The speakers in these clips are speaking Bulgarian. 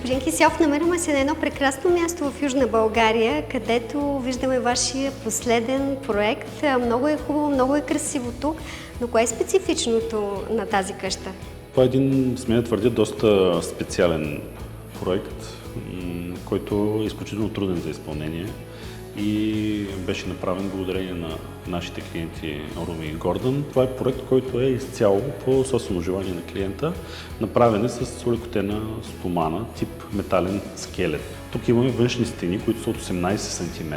Господин Кисьов, намираме се на едно прекрасно място в Южна България, където виждаме вашия последен проект. Много е хубаво, много е красиво тук, но кое е специфичното на тази къща? Това е един, смея да твърдя, доста специален проект, който е изключително труден за изпълнение и беше направен благодарение на нашите клиенти Руми и Гордън. Това е проект, който е изцяло по собствено желание на клиента, направен е с олекотена стомана, тип метален скелет. Тук имаме външни стени, които са от 18 см.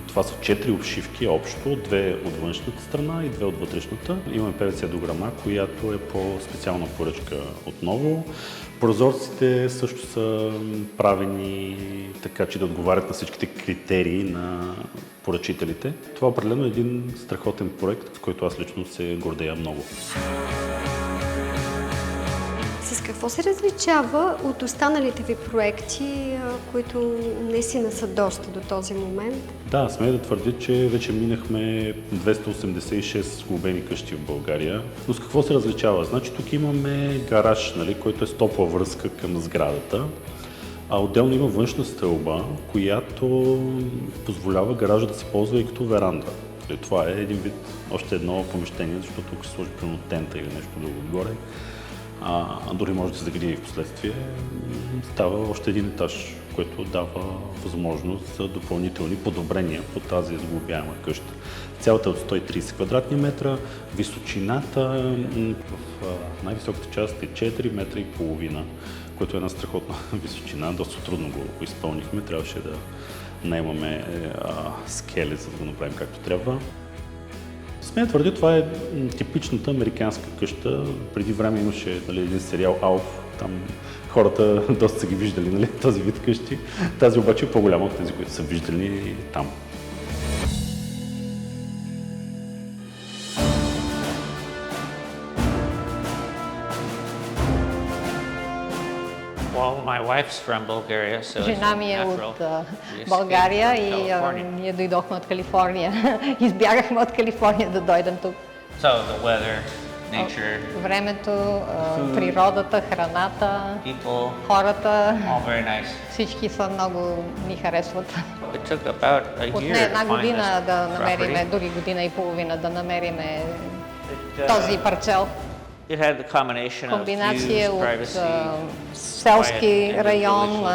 Това са 4 обшивки общо, 2 от външната страна и 2 от вътрешната. Имаме ПВЦ дограма, която е по специална поръчка отново. Прозорците също са правени така, че да отговарят на всичките критерии на поръчителите. Това определено е един страхотен проект, с който аз лично се гордея много. С какво се различава от останалите ви проекти, които наистина са доста до този момент? Да, смея да твърдя, че вече минахме 286 глобени къщи в България. Но с какво се различава? Значи тук имаме гараж, който е с топла връзка към сградата, а отделно има външна стълба, която позволява гаража да се ползва и като веранда. Това е един вид, още едно помещение, защото тук се сложи примерно тента или нещо друго отгоре. Дори може да се загреее в последствие. Става още един етаж, което дава възможност за допълнителни подобрения по тази сглобяема къща. Цялата е от 130 квадратни метра, височината в най-високата част е 4,5 метра, което е една страхотна височина. Доста трудно го изпълнихме, трябваше да наемаме скели, за да го направим както трябва. Смея твърдя, това е типичната американска къща. Преди време имаше един сериал Алф, там хората доста са ги виждали, този вид къщи. Тази обаче е по-голяма от тези, които са виждали там. Жена ми е от България и ние дойдохме от Калифорния. Избягахме от Калифорния да дойдем тук. Времето, природата, храната, хората, всички са много ни харесват. Отне една година да намериме, дори година и половина да намериме този парцел. Комбинация от селски район,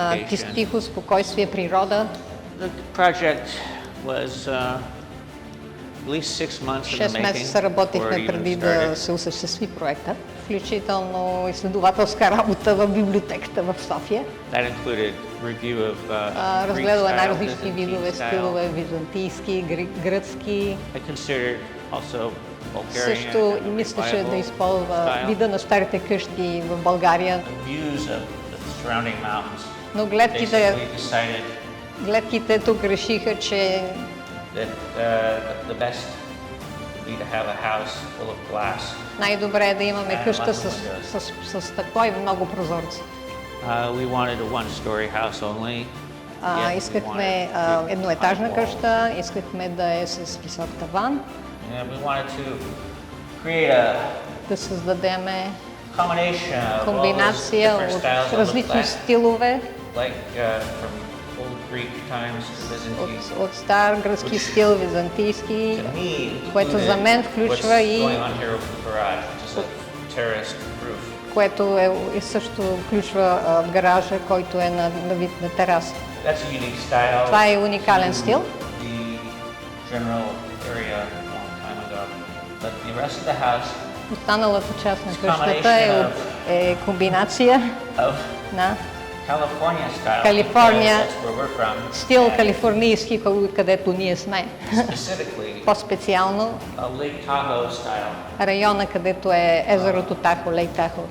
тихо, спокойствие, природа. 6 месеца работихме преди да се осъществи проекта, включително изследователска работа в библиотеката в София. Разгледала най-различни видове стилове, византийски, гръцки. Също и мислеше да използва вида на старите къщи в България. Но гледките тук решиха, че най-добре е да имаме къща с стъкло и много прозорци. Искахме едноетажна къща, искахме да е с висок таван. Да създадем комбинация от различни стилове, от стар гръцки стил, византийски, което за мен включва и което също включва гаража, който е на вид на тераса. Това е уникален стил. Останалата част на къщата е комбинация на Калифорния, стил калифорнийски, където ние сме. По-специално района, където е езерото Тахо, Лейк Тахо,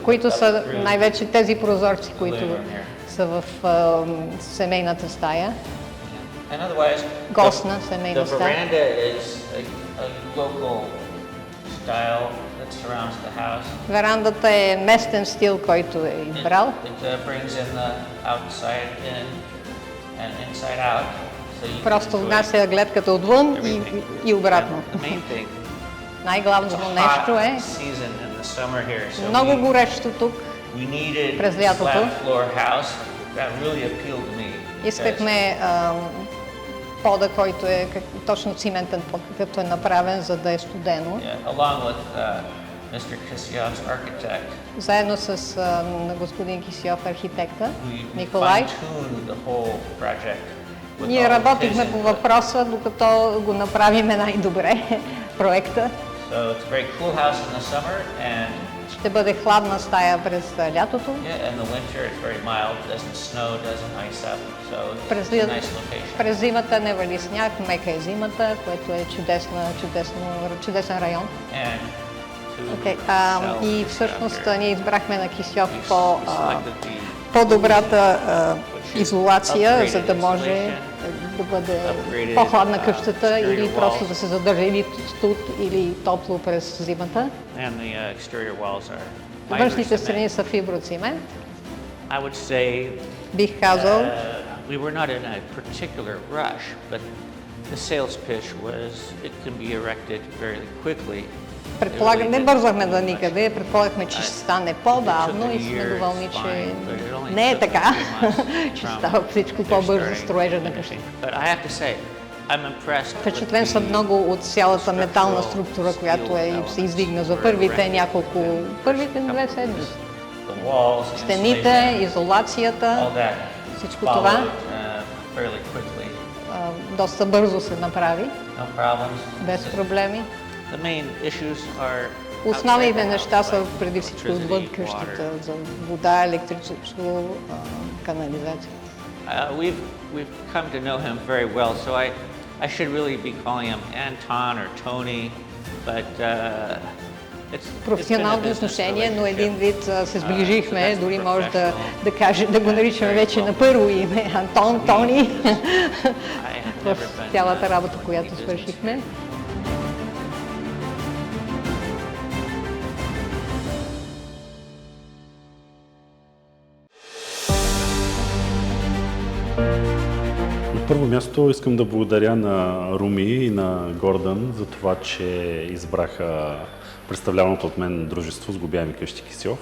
които са най-вече тези прозорци, които са в семейната стая. Гостна семейна стая. Верандата е местен стил, който е избрал. Просто внася гледката отвън и обратно. Най-главното нещо е много горещо тук. We needed През a лятото. slab floor house. That really appealed to me. Искахме пода, който е точно циментен под, какъвто е направен, за да е студено. Yeah, along with Mr. Kisyov's architect. Заедно с господин Кисиов, архитекта, We Николай. fine-tuned the whole project. with Ние all of his работихме по input. въпроса, докато го направиме най-добре проекта. So it's a very cool house in the summer, and Ще бъде хладна стая през лятото. yeah, in the winter it's very mild. Doesn't snow, doesn't ice up. So През, it's a nice location. през зимата не вали сняг, мека е зимата, което е чудесен район. And to Okay. sell И this всъщност younger, ние избрахме на Кисьов we selected the по-добрата изолация, upgraded за да може insulation, да бъде upgraded, по-хладна къщата exterior или просто walls. да се задържа или студ, или топло през зимата. and the exterior walls are fiber Външните cement. страни са фиброцимент. I would say Бих казал, we were not in a particular rush, but the sales pitch was it can be erected very quickly. предполагам, не бързахме да никъде, предполагахме, че ще I- стане It по-бавно took a и сме year, доволни, it's че fine, but it only не е took така, a few months че from става всичко their по-бързо starting строежа to на finishing. къщата. But I have to say, I'm impressed with Впечатлен съм the много от цялата метална structural структура, която е и се steel издигна за elements първите were няколко, erected първите in the две first couple of седмици. years. The walls, the Стените, insulation, изолацията, all that всичко това followed fairly quickly. доста бързо се направи, No problems. без проблеми. The main issues are Основните outside the неща house, са like преди всичко electricity, отвъд water. къщата, за вода, електричество, канализация. We've come to know him very well, so I should really be calling him Anton or Tony, but it's been a Професионално business отношение, но relationship. един вид се сближихме, That's дори може professional. да го наричаме вече на първо име, Антон, Тони, I have в never been цялата работа, in която business свършихме. На първо място искам да благодаря на Руми и на Гордан за това, че избраха представляваното от мен дружество с Сглобяеми къщи Кисьов.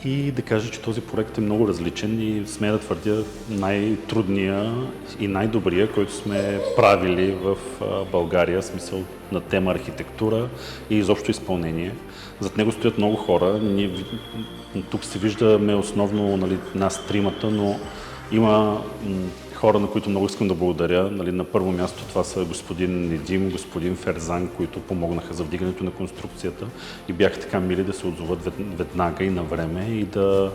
И да кажа, че този проект е много различен и смея да твърдя най-трудния и най-добрия, който сме правили в България, в смисъл на тема архитектура и изобщо изпълнение. Зад него стоят много хора. Ние тук се виждаме основно, нали, нас тримата, но има хора, на които много искам да благодаря. Нали, на първо място това са господин Недим, господин Ферзан, които помогнаха за вдигането на конструкцията и бяха така мили да се отзоват веднага и на време и да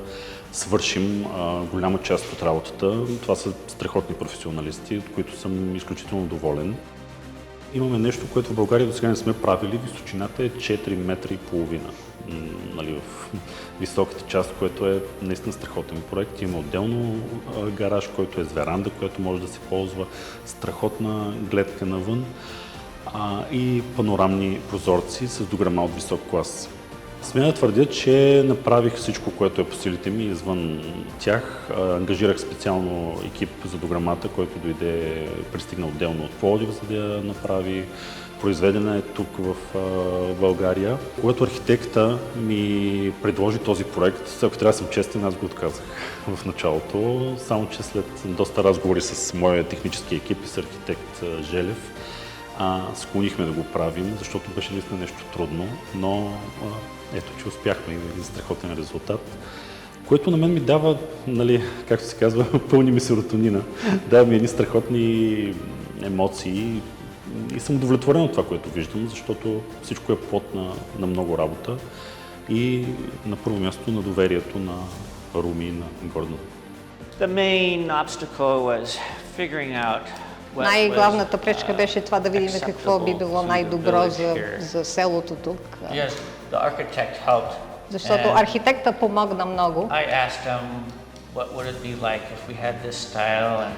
свършим голяма част от работата. Това са страхотни професионалисти, от които съм изключително доволен. Имаме нещо, което в България до сега не сме правили. Височината е 4 метра и половина. Нали, в високата част, което е наистина страхотен проект. Има отделно гараж, който е с веранда, която може да се ползва, страхотна гледка навън и панорамни прозорци с дограма от висок клас. Смея да твърдя, че направих всичко, което е по силите ми извън тях. Ангажирах специално екип за дограмата, който пристигна отделно от Пловдив, за да я направи. Произведена е тук в България. Когато архитекта ми предложи този проект, ако трябва да съм честен, аз го отказах в началото, само че след доста разговори с моя технически екип и с архитект Желев, склонихме да го правим, защото беше наистина нещо трудно, но ето, че успяхме и един страхотен резултат, което на мен ми дава, нали, както се казва, пълни ми серотонина, дава ми едни страхотни емоции и съм удовлетворен от това, което виждам, защото всичко е плод на много работа и на първо място на доверието на Руми и на Гордан. The main obstacle was figuring out what Най-главната was, пречка беше това да видим какво би било acceptable to the най-добро village here. за селото тук. Yes, the architect helped. Защото and архитекта помогна много. I asked him what would it be like if we had this style and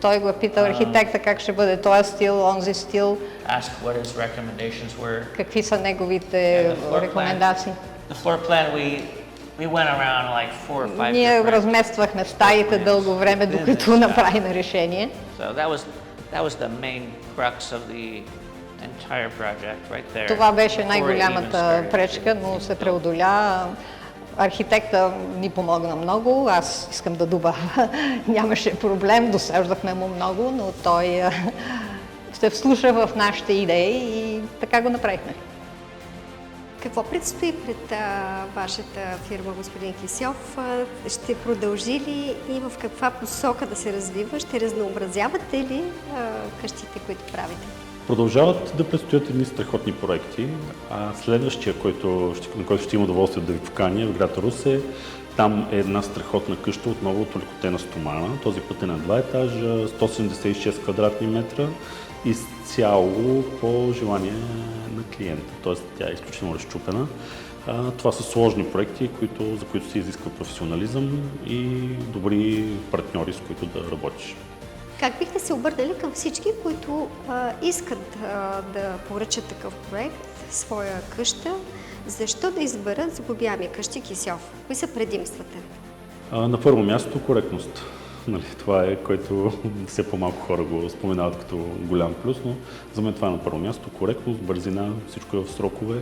Той го питал архитекта как ще бъде този стил, онзи стил, asked what his recommendations were. какви са неговите And the floor plan- рекомендации. The floor plan, we went around like 4 or 5 Ние different размествахме стаите дълго време, докато направим решение. So that was the main crux of the entire project right there. Това беше before it even най-голямата started. пречка, но се преодоля. Архитекта ни помогна много, аз искам да добавя, нямаше проблем, досаждахме му много, но той се вслуша в нашите идеи и така го направихме. Какво предстои пред вашата фирма, господин Кисьов? Ще продължи ли и в каква посока да се развива? Ще разнообразявате ли къщите, които правите? Продължават да предстоят едни страхотни проекти, а следващия, на който ще има удоволствие да ви поканя, в град Русе, там е една страхотна къща, отново от олекотена стомана. Този път е на 2 етажа, 176 квадратни метра, изцяло по желание на клиента, т.е. тя е изключително разчупена. Това са сложни проекти, за които се изисква професионализъм и добри партньори, с които да работиш. Как бихте се обърнали към всички, които искат да поръчат такъв проект, своя къща? Защо да изберат Сглобяеми къщи Кисьов? Кои са предимствата? На първо място коректност. Това е, което все по-малко хора го споменават като голям плюс, но за мен това е на първо място. Коректност, бързина, всичко е в срокове.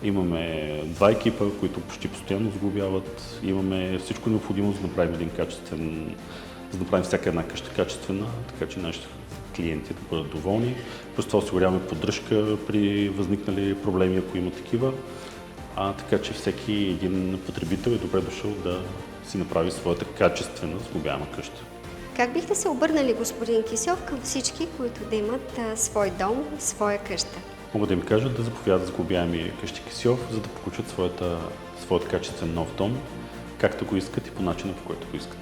Имаме 2 екипа, които почти постоянно сглобяват. Имаме всичко необходимо, за да направим за да направим всяка една къща качествена, така че нашите клиенти да бъдат доволни. Плюс това осигуряваме поддръжка при възникнали проблеми, ако има такива. Така че всеки един потребител е добре дошъл да си направи своята качествена сглобяема къща. Как бихте се обърнали, господин Кисьов, към всички, които да имат свой дом, своя къща? Мога да им кажа да заповядат Сглобяеми къщи Кисьов, за да получат своят качествен нов дом, както го искат и по начина, по който го искат.